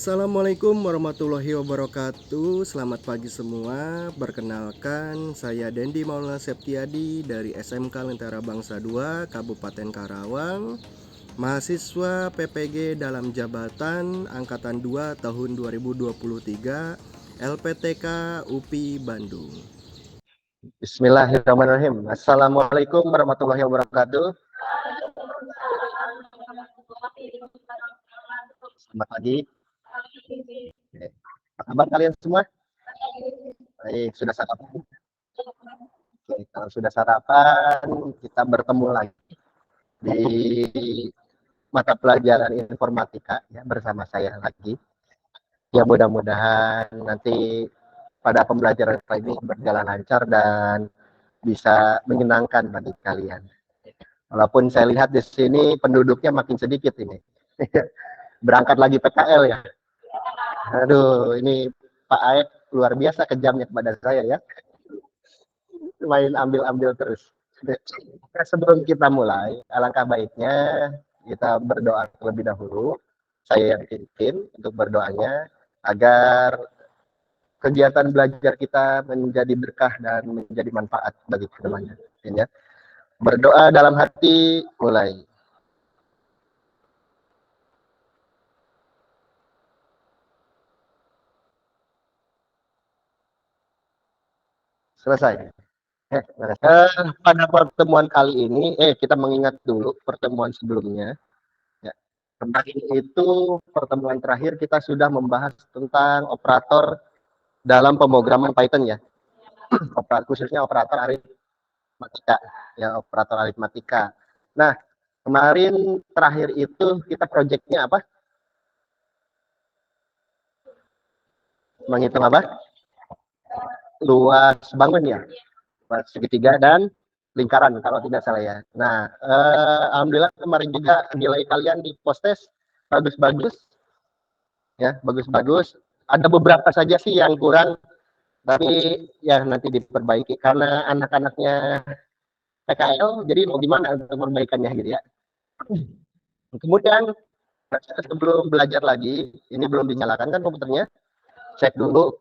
Assalamualaikum warahmatullahi wabarakatuh. Selamat pagi semua. Perkenalkan, saya Dendi Maulana Septiadi dari SMK Lentera Bangsa 2 Kabupaten Karawang, mahasiswa PPG dalam jabatan Angkatan 2 tahun 2023 LPTK UPI Bandung. Bismillahirrahmanirrahim. Assalamualaikum warahmatullahi wabarakatuh. Selamat pagi. Apa kabar kalian semua? Baik, sudah sarapan? Oke, kalau sudah sarapan, kita bertemu lagi di mata pelajaran informatika ya, bersama saya lagi. Ya mudah-mudahan nanti pada pembelajaran kali ini berjalan lancar dan bisa menyenangkan bagi kalian. Walaupun saya lihat di sini penduduknya makin sedikit ini. Berangkat lagi PKL ya. Aduh, ini Pak Aep luar biasa kejamnya kepada saya ya. Main ambil-ambil terus. Sebelum kita mulai, alangkah baiknya kita berdoa terlebih dahulu. Saya yang pimpin untuk berdoanya agar kegiatan belajar kita menjadi berkah dan menjadi manfaat bagi kedepannya. Ya. Berdoa dalam hati, mulai. Selesai. Pada pertemuan kali ini, kita mengingat dulu pertemuan sebelumnya. Ya. Kemarin itu pertemuan terakhir kita sudah membahas tentang operator dalam pemrograman Python ya. Khususnya operator aritmatika, ya operator aritmatika. Nah, kemarin terakhir itu kita proyeknya apa? Menghitung apa? Luas bangun ya. Segitiga dan lingkaran kalau tidak salah ya. Nah, alhamdulillah kemarin juga nilai kalian di post-test bagus-bagus ya, bagus-bagus. Ada beberapa saja sih yang kurang, tapi ya nanti diperbaiki karena anak-anaknya PKL, jadi mau gimana untuk perbaikannya gitu ya. Kemudian sebelum belajar lagi, ini belum dinyalakan kan komputernya, cek dulu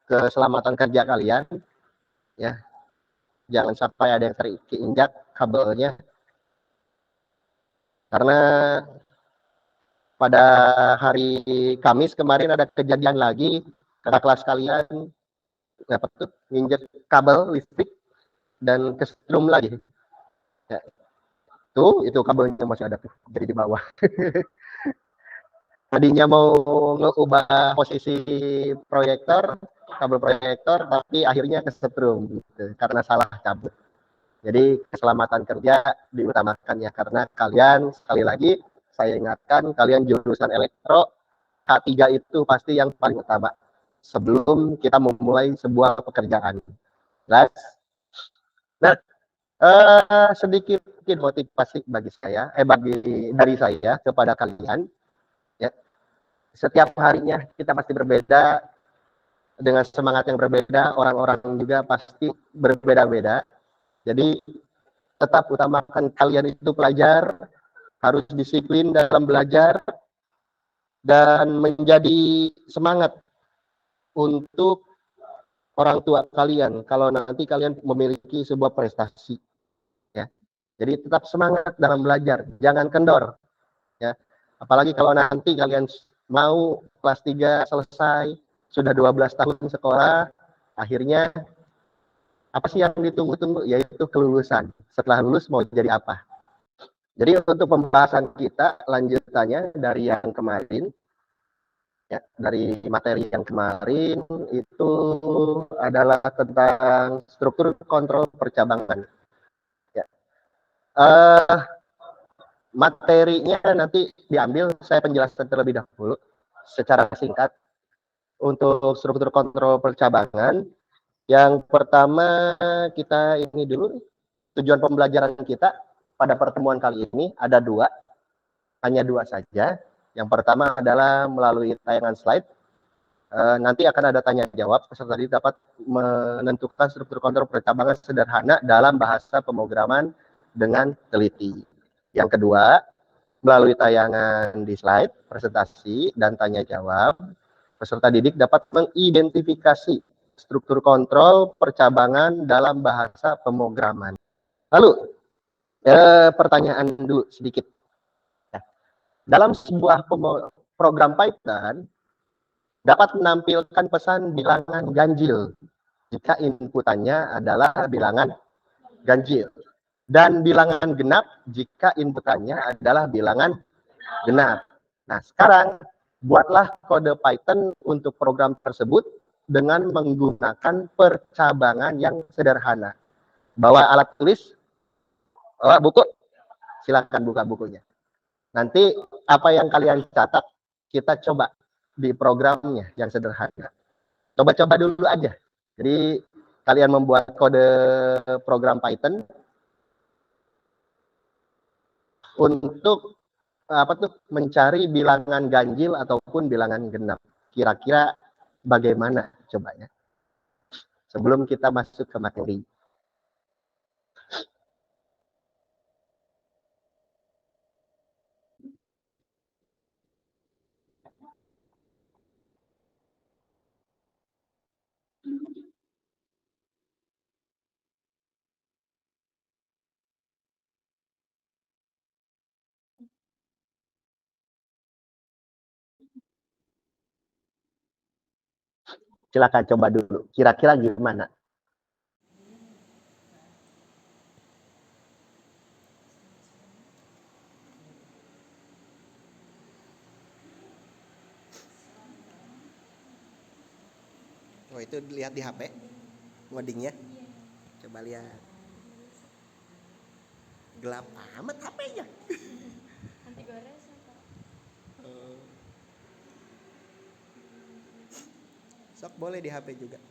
keselamatan kerja kalian ya. Jangan sampai ada yang terinjak kabelnya. Karena pada hari Kamis kemarin ada kejadian lagi, kakak kelas kalian dapat nginjek kabel listrik dan kesetrum lagi. Ya. Itu kabelnya masih ada tuh, jadi di bawah. Tadinya mau ngubah posisi proyektor, kabel proyektor, tapi akhirnya kesetrum gitu, karena salah cabut. Jadi keselamatan kerja diutamakan ya, karena kalian sekali lagi saya ingatkan, kalian jurusan elektro K3 itu pasti yang paling utama sebelum kita memulai sebuah pekerjaan. Nah, sedikit motivasi bagi saya, dari saya kepada kalian. Ya, setiap harinya kita pasti berbeda, dengan semangat yang berbeda, orang-orang juga pasti berbeda-beda. Jadi tetap utamakan kalian itu pelajar, harus disiplin dalam belajar, dan menjadi semangat untuk orang tua kalian kalau nanti kalian memiliki sebuah prestasi. Ya. Jadi tetap semangat dalam belajar, jangan kendor. Ya. Apalagi kalau nanti kalian mau kelas 3 selesai, sudah 12 tahun sekolah, akhirnya apa sih yang ditunggu-tunggu? Yaitu kelulusan. Setelah lulus mau jadi apa? Jadi untuk pembahasan kita lanjutannya dari yang kemarin, ya, dari materi yang kemarin itu adalah tentang struktur kontrol percabangan. Ya. Materinya nanti diambil, saya penjelasan terlebih dahulu secara singkat untuk struktur kontrol percabangan. Yang pertama kita ini dulu, tujuan pembelajaran kita pada pertemuan kali ini ada hanya dua saja. Yang pertama adalah melalui tayangan slide. Nanti akan ada tanya jawab, peserta didik dapat menentukan struktur kontrol percabangan sederhana dalam bahasa pemrograman dengan teliti. Yang kedua, Melalui tayangan di slide, presentasi, dan tanya jawab, peserta didik dapat mengidentifikasi struktur kontrol percabangan dalam bahasa pemrograman. Lalu, pertanyaan dulu sedikit. Dalam sebuah program Python, dapat menampilkan pesan bilangan ganjil jika inputannya adalah bilangan ganjil. Dan bilangan genap jika inputannya adalah bilangan genap. Nah, sekarang buatlah kode Python untuk program tersebut dengan menggunakan percabangan yang sederhana. Bawa alat tulis, bawa buku, silakan buka bukunya. Nanti apa yang kalian catat, kita coba di programnya yang sederhana. Coba-coba dulu aja. Jadi kalian membuat kode program Python untuk mencari bilangan ganjil ataupun bilangan genap. Kira-kira bagaimana coba ya? Sebelum kita masuk ke materi. Silakan coba dulu. Kira-kira gimana? Oh, itu lihat di HP ngodingnya. Coba lihat. Gelap amat HP-nya. Anti gores atau Sok boleh di HP juga.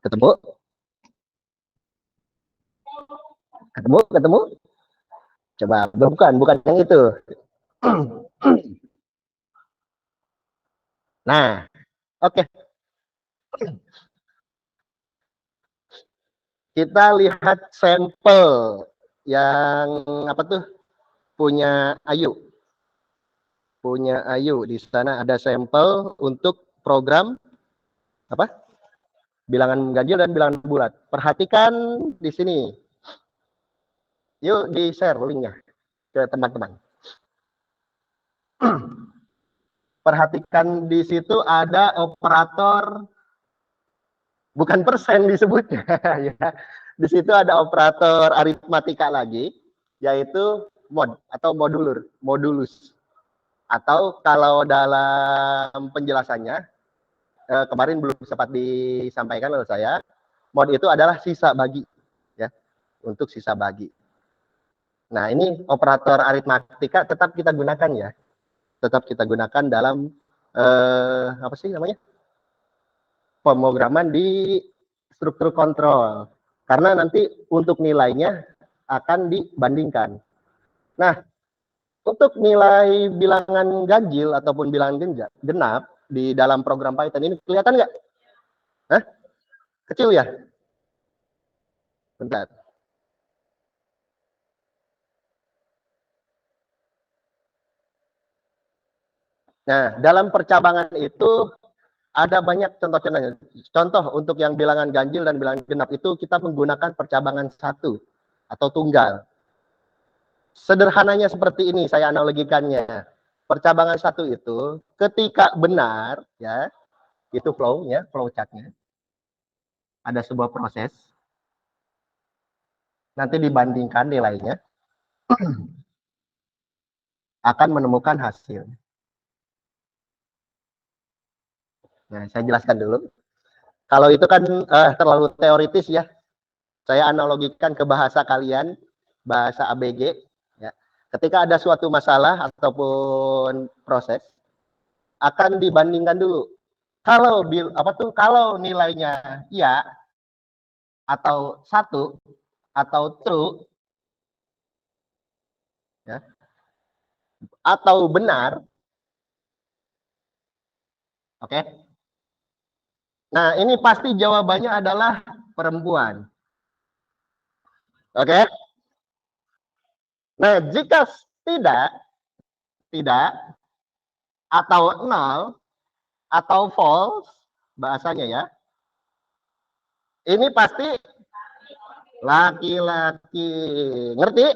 Ketemu? Ketemu? Coba, bukan yang itu. Nah, oke. Kita lihat sampel yang punya Ayu. Di sana ada sampel untuk program bilangan ganjil dan bilangan bulat. Perhatikan di sini. Yuk di-share linknya ke teman-teman. Perhatikan di situ ada operator, bukan persen disebutnya ya. Di situ ada operator aritmatika lagi, yaitu mod atau modulus. Atau kalau dalam penjelasannya, kemarin belum sempat disampaikan oleh saya, mod itu adalah sisa bagi, ya, untuk sisa bagi. Nah, ini operator aritmatika tetap kita gunakan ya, tetap kita gunakan dalam pemrograman di struktur kontrol, karena nanti untuk nilainya akan dibandingkan. Nah, untuk nilai bilangan ganjil ataupun bilangan genap di dalam program Python ini kelihatan nggak? Hah? Kecil ya? Bentar. Nah, dalam percabangan itu ada banyak contoh-contohnya. Contoh untuk yang bilangan ganjil dan bilangan genap itu kita menggunakan percabangan satu atau tunggal. Sederhananya seperti ini, saya analogikannya. Percabangan satu itu ketika benar, ya, itu flow-nya, flow chart-nya. Ada sebuah proses, nanti dibandingkan nilainya, akan menemukan hasil. Nah, saya jelaskan dulu. Kalau itu kan terlalu teoritis ya. Saya analogikan ke bahasa kalian, bahasa ABG. Ya. Ketika ada suatu masalah ataupun proses, akan dibandingkan dulu. Kalau nilainya iya atau 1, atau true, ya, atau benar, oke? Nah, ini pasti jawabannya adalah perempuan, oke? Nah, jika tidak, atau nol, atau false, bahasanya ya, ini pasti laki-laki. Ngerti?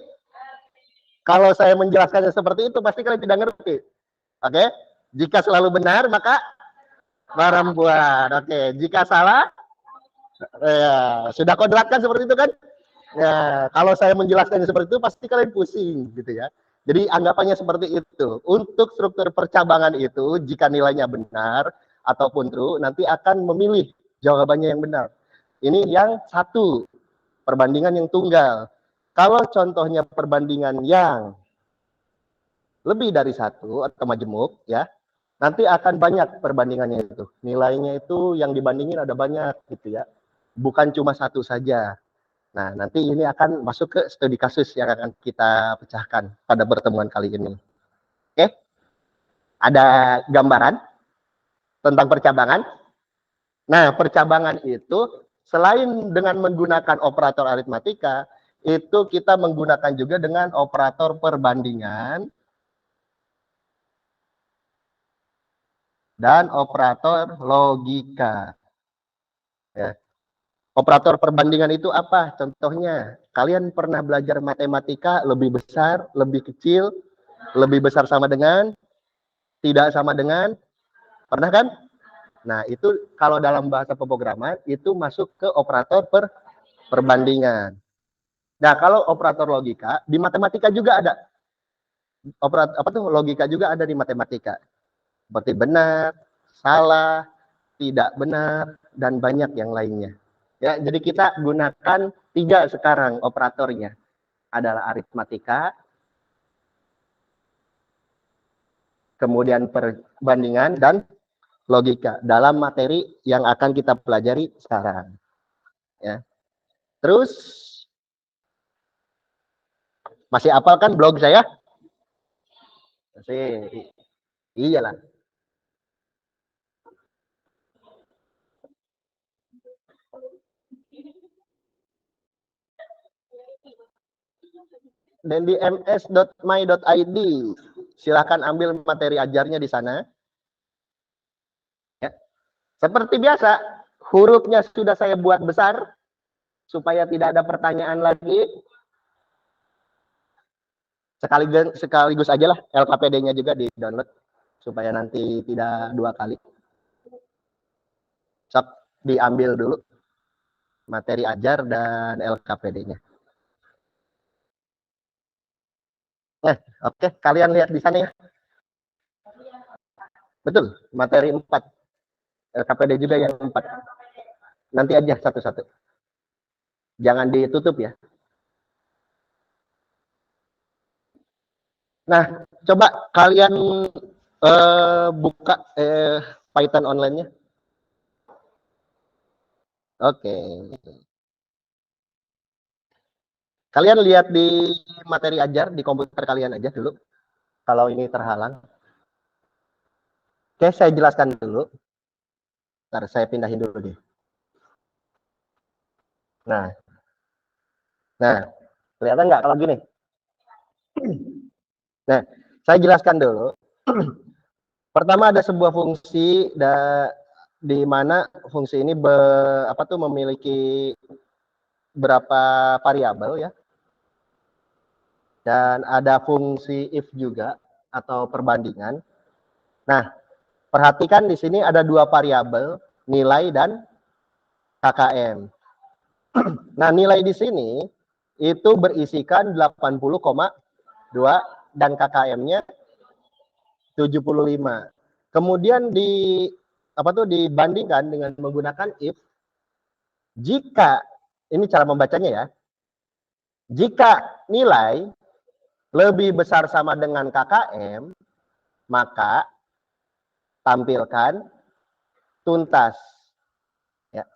Kalau saya menjelaskannya seperti itu, pasti kalian tidak ngerti. Oke? Jika selalu benar, maka perempuan. Oke. Jika salah, ya, sudah kodratkan seperti itu kan? Ya, kalau saya menjelaskannya seperti itu, pasti kalian pusing, gitu ya. Jadi anggapannya seperti itu. Untuk struktur percabangan itu, jika nilainya benar ataupun true, nanti akan memilih jawabannya yang benar. Ini yang satu, perbandingan yang tunggal. Kalau contohnya perbandingan yang lebih dari satu atau majemuk, ya, nanti akan banyak perbandingannya itu. Nilainya itu yang dibandingin ada banyak, gitu ya. Bukan cuma satu saja. Nah, nanti ini akan masuk ke studi kasus yang akan kita pecahkan pada pertemuan kali ini. Oke? Ada gambaran tentang percabangan? Nah, percabangan itu selain dengan menggunakan operator aritmatika, itu kita menggunakan juga dengan operator perbandingan dan operator logika. Ya. Operator perbandingan itu apa? Contohnya, kalian pernah belajar matematika lebih besar, lebih kecil, lebih besar sama dengan, tidak sama dengan, pernah kan? Nah, itu kalau dalam bahasa pemrograman itu masuk ke operator perbandingan. Nah, kalau operator logika di matematika juga ada. Operator apa tuh? Logika juga ada di matematika. Seperti benar, salah, tidak benar, dan banyak yang lainnya. Ya, jadi kita gunakan 3 sekarang operatornya. Adalah aritmatika, kemudian perbandingan, dan logika dalam materi yang akan kita pelajari sekarang. Ya. Terus masih hafal kan blog saya? Masih. Iyalah. Dan di ms.my.id silahkan ambil materi ajarnya di sana. Ya. Seperti biasa, hurufnya sudah saya buat besar supaya tidak ada pertanyaan lagi. Sekaligus aja lah LKPD-nya juga di download supaya nanti tidak 2 kali. Sok diambil dulu materi ajar dan LKPD-nya. Oke, kalian lihat di sana ya. Betul, materi 4. LKPD juga yang 4. Nanti aja satu-satu. Jangan ditutup ya. Nah, coba kalian buka Python online-nya. Oke. Kalian lihat di materi ajar di komputer kalian aja dulu. Kalau ini terhalang. Oke, saya jelaskan dulu. Ntar saya pindahin dulu deh. Nah, kelihatan nggak kalau gini? Nah, saya jelaskan dulu. Pertama ada sebuah fungsi di mana fungsi ini memiliki berapa variabel ya. Dan ada fungsi if juga atau perbandingan. Nah, perhatikan di sini ada 2 variabel, nilai dan KKM. Nah, nilai di sini itu berisikan 80,2 dan KKM-nya 75. Kemudian dibandingkan dengan menggunakan if, jika ini cara membacanya ya. Jika nilai lebih besar sama dengan KKM, maka tampilkan tuntas. Ya.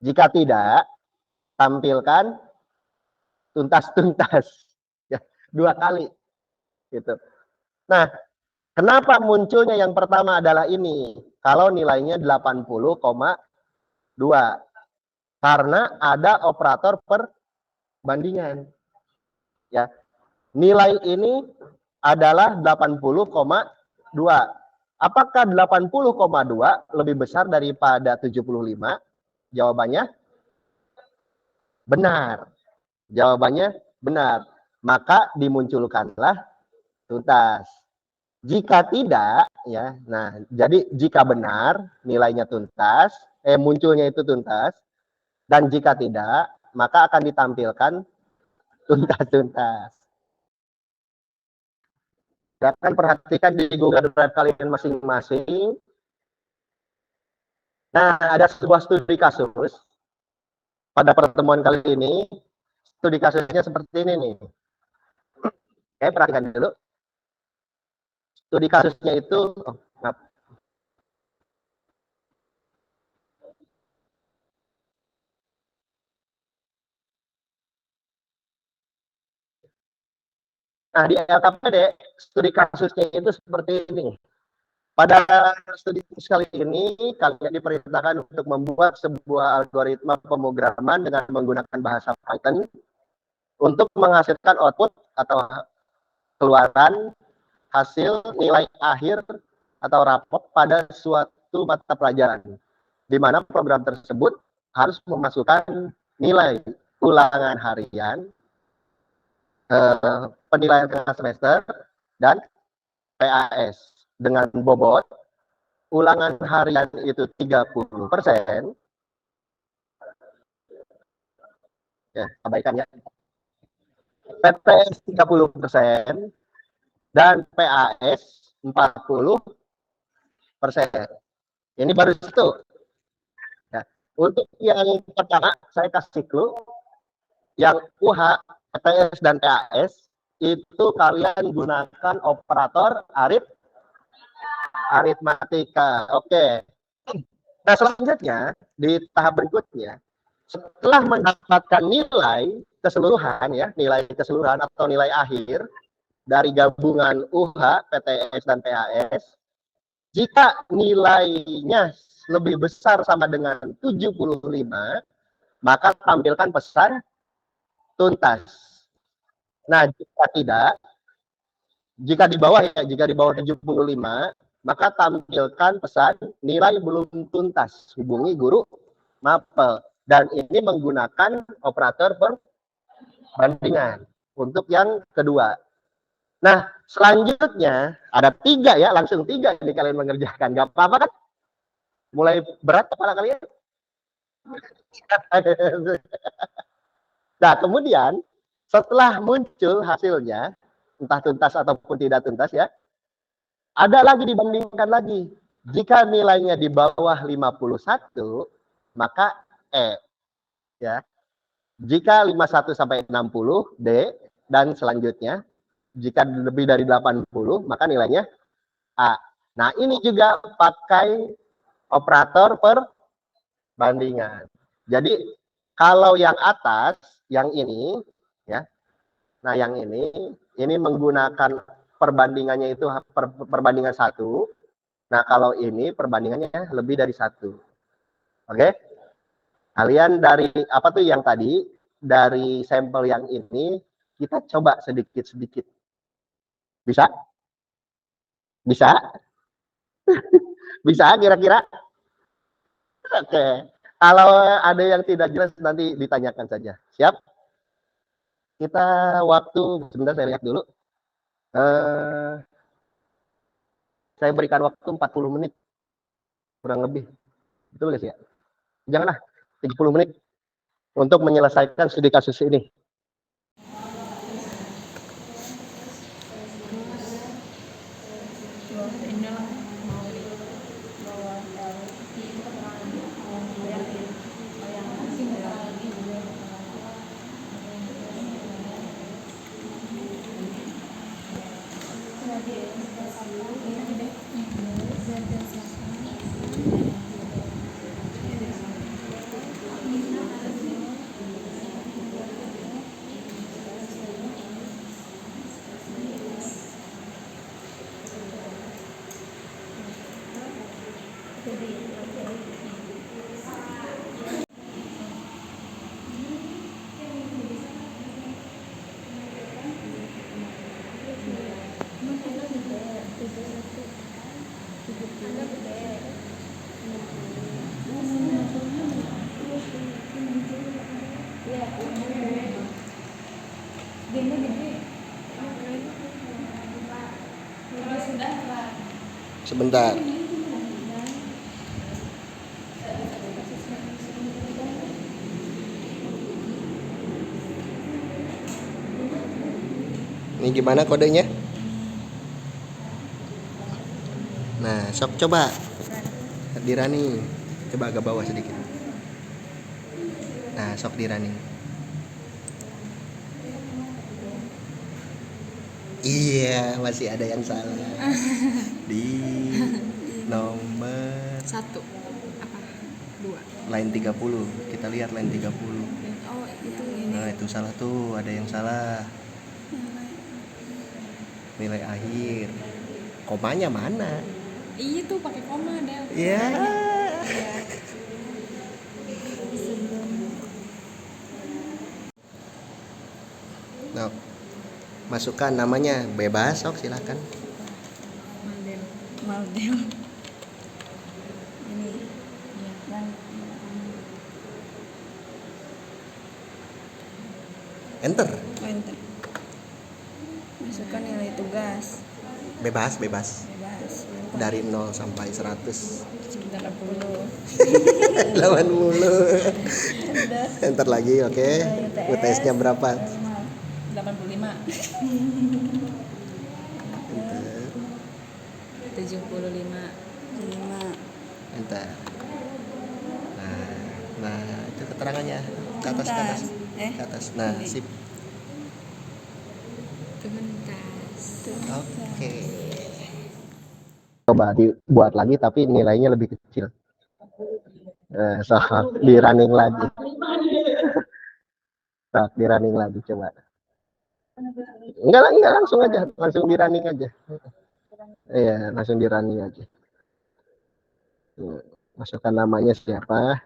Jika tidak, tampilkan tuntas-tuntas. Ya, 2 kali gitu. Nah, kenapa munculnya yang pertama adalah ini? Kalau nilainya 80,2. Karena ada operator perbandingan. Ya. Nilai ini adalah 80,2. Apakah 80,2 lebih besar daripada 75? Jawabannya benar. Jawabannya benar. Maka dimunculkanlah tuntas. Jika tidak, ya, nah, jadi jika benar nilainya tuntas, munculnya itu tuntas, dan jika tidak, maka akan ditampilkan tuntas-tuntas. Silakan perhatikan di Google Drive kalian masing-masing. Nah, ada sebuah studi kasus pada pertemuan kali ini. Studi kasusnya seperti ini nih. Oke, perhatikan dulu. Studi kasusnya itu, nah, di LKPD, studi kasusnya itu seperti ini. Pada studi kasus kali ini, kalian diperintahkan untuk membuat sebuah algoritma pemrograman dengan menggunakan bahasa Python untuk menghasilkan output atau keluaran hasil nilai akhir atau rapot pada suatu mata pelajaran, di mana program tersebut harus memasukkan nilai ulangan harian, penilaian tengah semester, dan PAS dengan bobot ulangan harian itu 30%. Ya, abaikan ya. PTS 30% dan PAS 40%. Ini baru satu. Ya. Untuk yang pertama, saya kasih clue. Yang UH, PTS, dan PAS, itu kalian gunakan operator aritmatika. Oke. Nah, selanjutnya, di tahap berikutnya, setelah mendapatkan nilai keseluruhan, ya, nilai keseluruhan atau nilai akhir dari gabungan UH, PTS, dan PAS, jika nilainya lebih besar sama dengan 75, maka tampilkan pesan tuntas. Nah, jika tidak, jika di bawah 75, maka tampilkan pesan nilai belum tuntas. Hubungi guru mapel. Dan ini menggunakan operator perbandingan untuk yang kedua. Nah, selanjutnya ada 3 ya, langsung 3 ini kalian mengerjakan. Gak apa-apa kan? Mulai berat kepala kalian? Nah, kemudian setelah muncul hasilnya, entah tuntas ataupun tidak tuntas ya, ada lagi dibandingkan lagi. Jika nilainya di bawah 51, maka E. Ya. Jika 51 sampai 60, D. Dan selanjutnya, jika lebih dari 80, maka nilainya A. Nah, ini juga pakai operator perbandingan. Jadi, kalau yang atas, yang ini, ya. Nah, yang ini menggunakan perbandingannya itu perbandingan 1. Nah, kalau ini perbandingannya lebih dari 1. Oke? Kalian dari apa tuh yang tadi, dari sampel yang ini, kita coba sedikit-sedikit. Bisa? Bisa? Bisa kira-kira? Oke. Kalau ada yang tidak jelas nanti ditanyakan saja. Siap? Kita waktu, sebentar saya lihat dulu. Saya berikan waktu 40 menit. Kurang lebih. Betul guys ya? Janganlah, 30 menit untuk menyelesaikan studi kasus ini. Gini gede. Kalau sudah lah. Sebentar. Ini gimana kodenya? Nah, sok coba. Di running. Coba agak bawah sedikit. Nah, sok di running. Iya, masih ada yang salah. Di nomor 1 apa? 2. line 30. Kita lihat line 30. Oh, itu ini. Nah, itu salah tuh, ada yang salah. Nilai akhir. Komanya mana? Iya tuh pakai koma Del. Iya. Nah, masukkan namanya bebas, sok silakan. Maldel. Ini. Yang Enter. enter. Masukkan nilai tugas. Bebas. Bebas. Dari 0 sampai 100. 80. Lawan mulu. Udah. Enter lagi, oke. UTS-nya berapa? 85. Enter. 75. Enter. Nah, itu keterangannya. Ke atas. Ke atas. Nah, sip. Tuntas. Oke. Coba dibuat lagi tapi nilainya lebih kecil. So, di running lagi. So, di running lagi coba. Enggak langsung aja, langsung di running aja. Iya, langsung di running aja. Masukkan namanya siapa.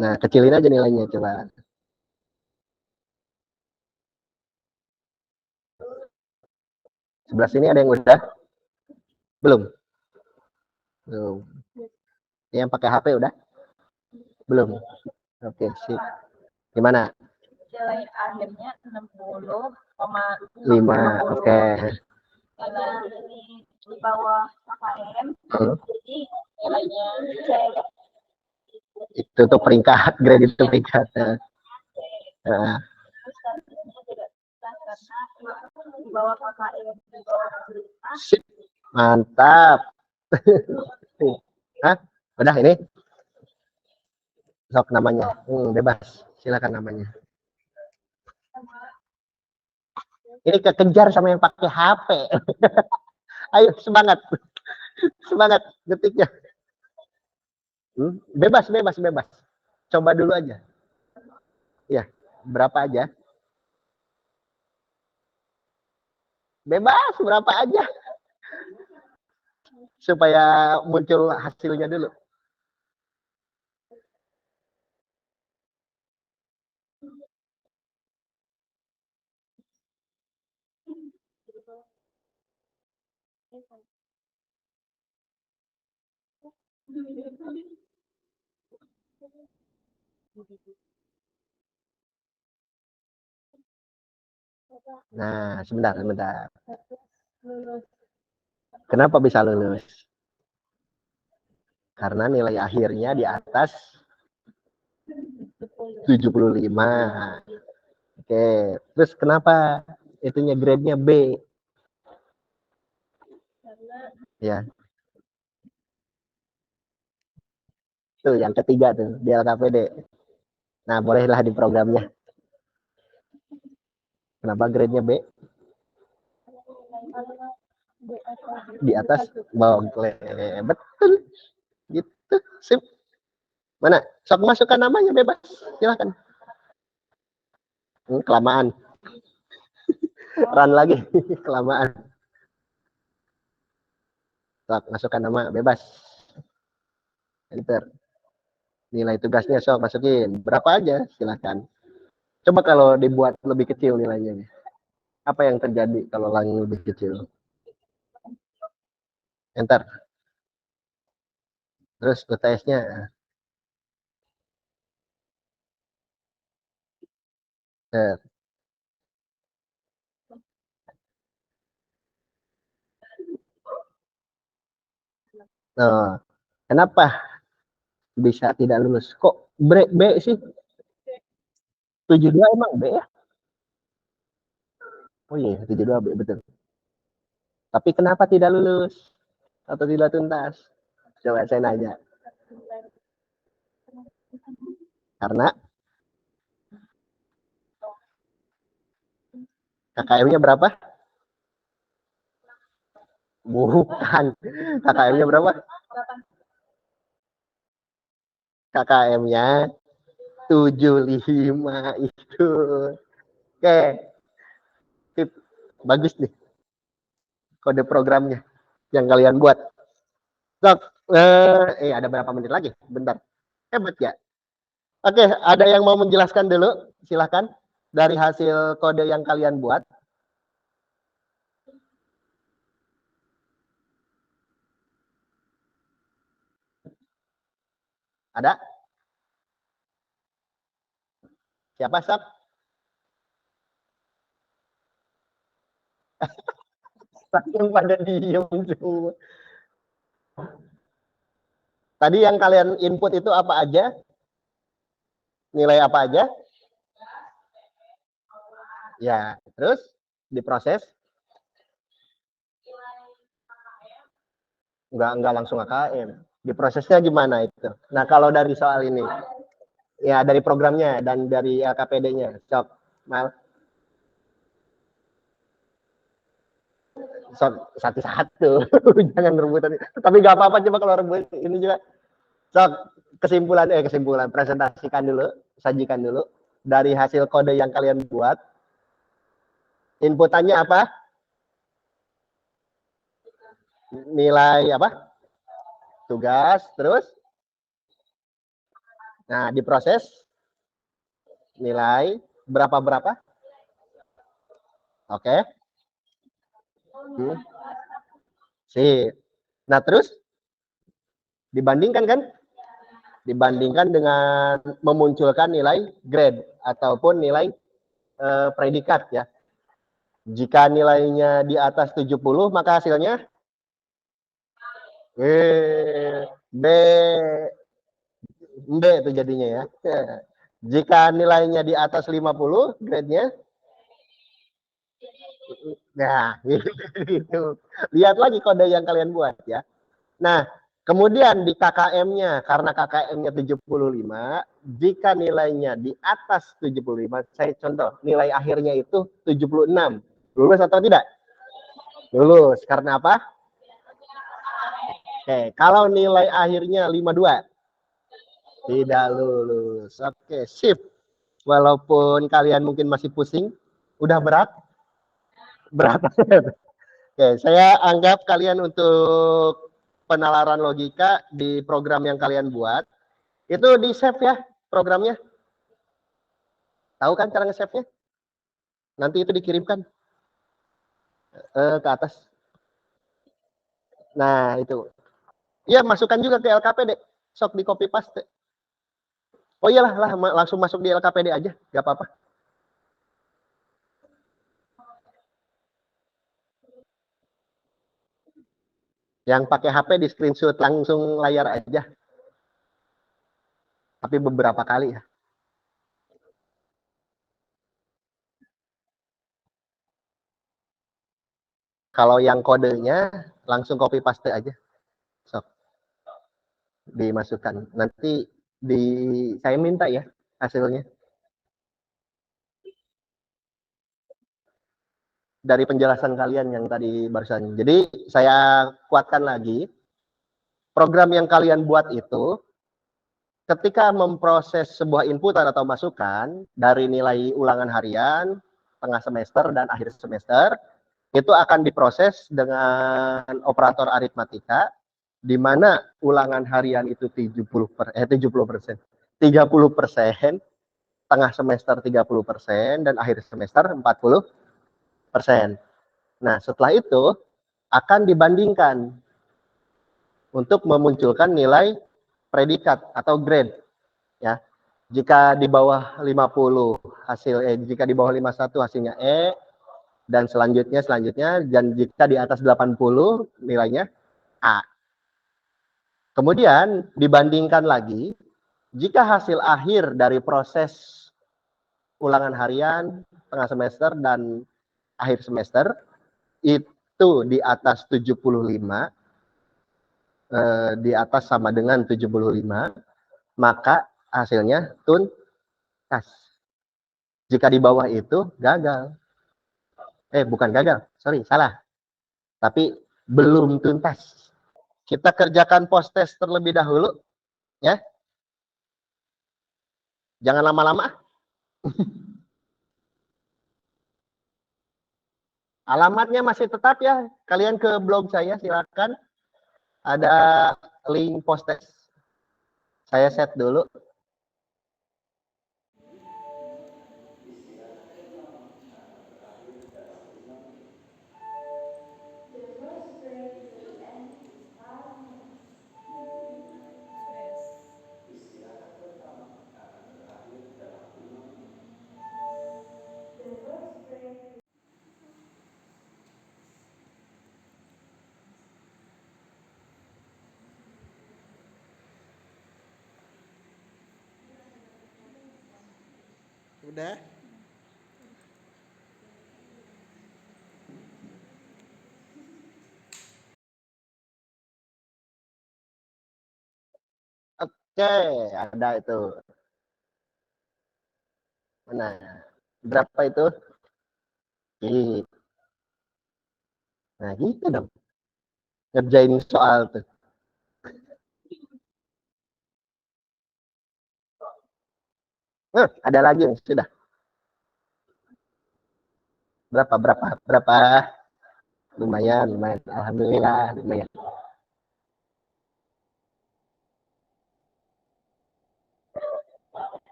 Nah, kecilin aja nilainya coba. Sebelah sini ada yang udah? Belum. Yang pakai HP udah? Belum. Oke, sip. Gimana? Nilai akhirnya 60,5. Oke. Karena ini di bawah KKM, jadi nilainya C. Itu tuh peringkat, grade itu peringkat. Terus statusnya tidak sah karena di bawah KKM, di bawah pemerintah. Sip. Mantap. Hah? Udah ini? Sok namanya. Bebas. Silakan namanya. Ini kekejar sama yang pakai HP. Ayo semangat. Semangat detiknya. Bebas. Coba dulu aja. Ya, berapa aja? Bebas, berapa aja. Supaya muncul hasilnya dulu. Nah, sebentar. Kenapa bisa lulus? Karena nilai akhirnya di atas 75. Oke, terus kenapa itunya grade-nya B? Ya. Tuh yang ketiga tuh, di LKPD. Nah, bolehlah di programnya. Kenapa grade-nya B? Di atas boleh. Betul. Gitu. Sip. Mana? Sok masukkan namanya bebas. Silakan. Kelamaan. Run lagi. Kelamaan. Sok masukkan nama bebas. Enter. Nilai tugasnya sok masukin. Berapa aja silakan. Coba kalau dibuat lebih kecil nilainya. Apa yang terjadi kalau lebih kecil? Enter. Terus UTS-nya Eh, Nah, kenapa bisa tidak lulus? Kok B sih? 72 emang B ya? Oh iya, 72 B betul. Tapi kenapa tidak lulus atau tidak tuntas? Coba saya nanya. Karena KKM-nya berapa? Bukan. KKM-nya berapa? KKM-nya 75 itu. Oke, tip bagus nih kode programnya yang kalian buat. Sok, ada berapa menit lagi? Bentar. Hebat ya. Oke, ada yang mau menjelaskan dulu? Silahkan. Dari hasil kode yang kalian buat. Ada? Siapa, Sok? Yang pada diem semua. Tadi yang kalian input itu apa aja? Nilai apa aja? Ya, terus diproses? Enggak langsung AKM. Diprosesnya gimana itu? Nah, kalau dari soal ini, ya dari programnya dan dari KPD-nya, Sok, Mal. Sok, satu-satu, jangan rebutan. Tapi nggak apa-apa, coba kalau rebut ini juga. Sok, kesimpulan, presentasikan dulu, sajikan dulu. Dari hasil kode yang kalian buat, inputannya apa? Nilai apa? Tugas, terus? Nah, diproses nilai berapa-berapa? Oke. Sip. Nah, terus dibandingkan kan? Dibandingkan dengan memunculkan nilai grade ataupun nilai predikat ya. Jika nilainya di atas 70, maka hasilnya B itu jadinya ya. Jika nilainya di atas 50, grade-nya nah, gitu. Lihat lagi kode yang kalian buat ya. Nah, kemudian di KKM-nya, karena KKM-nya 75, jika nilainya di atas 75, saya contoh, nilai akhirnya itu 76. Lulus atau tidak? Lulus. Karena apa? Oke, kalau nilai akhirnya 52, tidak lulus. Oke, sip. Walaupun kalian mungkin masih pusing, udah berat? Berat. Oke, saya anggap kalian untuk penalaran logika di program yang kalian buat, itu di save ya programnya. Tahu kan cara nge-save-nya? Nanti itu dikirimkan ke atas. Nah, itu. Iya, masukkan juga ke LKPD. Sok di copy paste. Oh iyalah, langsung masuk di LKPD aja, nggak apa-apa. Yang pakai HP di screenshot langsung layar aja. Tapi beberapa kali ya. Kalau yang kodenya langsung copy paste aja. Sok dimasukkan. Nanti saya minta ya hasilnya. Dari penjelasan kalian yang tadi barusan. Jadi saya kuatkan lagi, program yang kalian buat itu ketika memproses sebuah inputan atau masukan dari nilai ulangan harian, tengah semester dan akhir semester, itu akan diproses dengan operator aritmatika, di mana ulangan harian itu 70%, 30%, tengah semester 30%, dan akhir semester 40%. Nah, setelah itu akan dibandingkan untuk memunculkan nilai predikat atau grade ya. Jika di bawah 50 jika di bawah 51 hasilnya E, dan selanjutnya dan jika di atas 80 nilainya A. Kemudian dibandingkan lagi, jika hasil akhir dari proses ulangan harian, tengah semester, dan akhir semester itu di atas 75, di atas sama dengan 75, maka hasilnya tuntas. Jika di bawah itu gagal. Bukan gagal, sorry, salah. Tapi belum tuntas. Kita kerjakan post test terlebih dahulu, ya. Jangan lama-lama. Alamatnya masih tetap ya. Kalian ke blog saya silakan. Ada link post test. Saya set dulu. Udah? Oke, ada itu. Mana? Berapa itu? Ini. Nah, gitu dong. Ngerjain soal tuh. Ada lagi yang sudah. Berapa? Lumayan. Alhamdulillah, lumayan.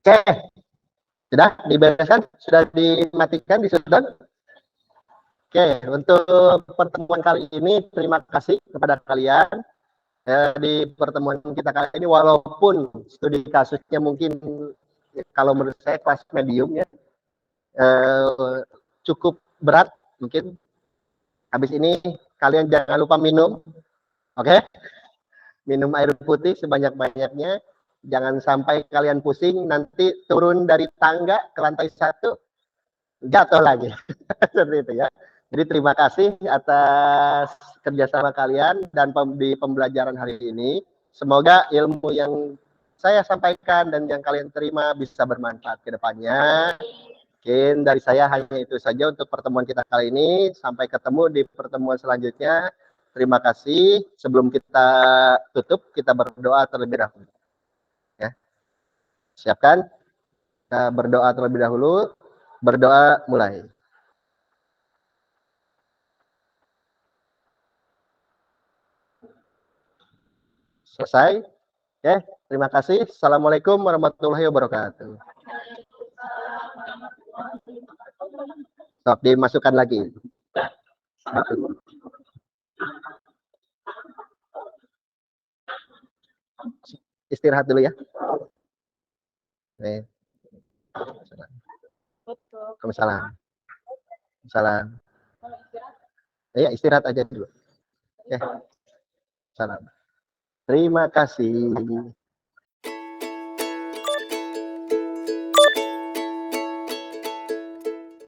Oke, sudah dibereskan? Sudah dimatikan di shutdown? Oke, untuk pertemuan kali ini terima kasih kepada kalian. Di pertemuan kita kali ini, walaupun studi kasusnya mungkin kalau menurut saya kelas medium ya, cukup berat mungkin. Habis ini kalian jangan lupa minum, oke? Minum air putih sebanyak-banyaknya. Jangan sampai kalian pusing, nanti turun dari tangga ke lantai 1, jatuh lagi. Seperti itu ya. Jadi terima kasih atas kerjasama kalian dan di pembelajaran hari ini. Semoga ilmu yang saya sampaikan dan yang kalian terima bisa bermanfaat ke depannya. Mungkin dari saya hanya itu saja untuk pertemuan kita kali ini. Sampai ketemu di pertemuan selanjutnya. Terima kasih. Sebelum kita tutup, kita berdoa terlebih dahulu. Ya. Siapkan. Kita berdoa terlebih dahulu. Berdoa mulai. Selesai. Oke, terima kasih. Assalamualaikum warahmatullahi wabarakatuh. Stop, dimasukkan lagi. Istirahat dulu ya. Oke. Waalaikumsalam. Salam. Ya, istirahat aja dulu. Oke. Salam. Terima kasih.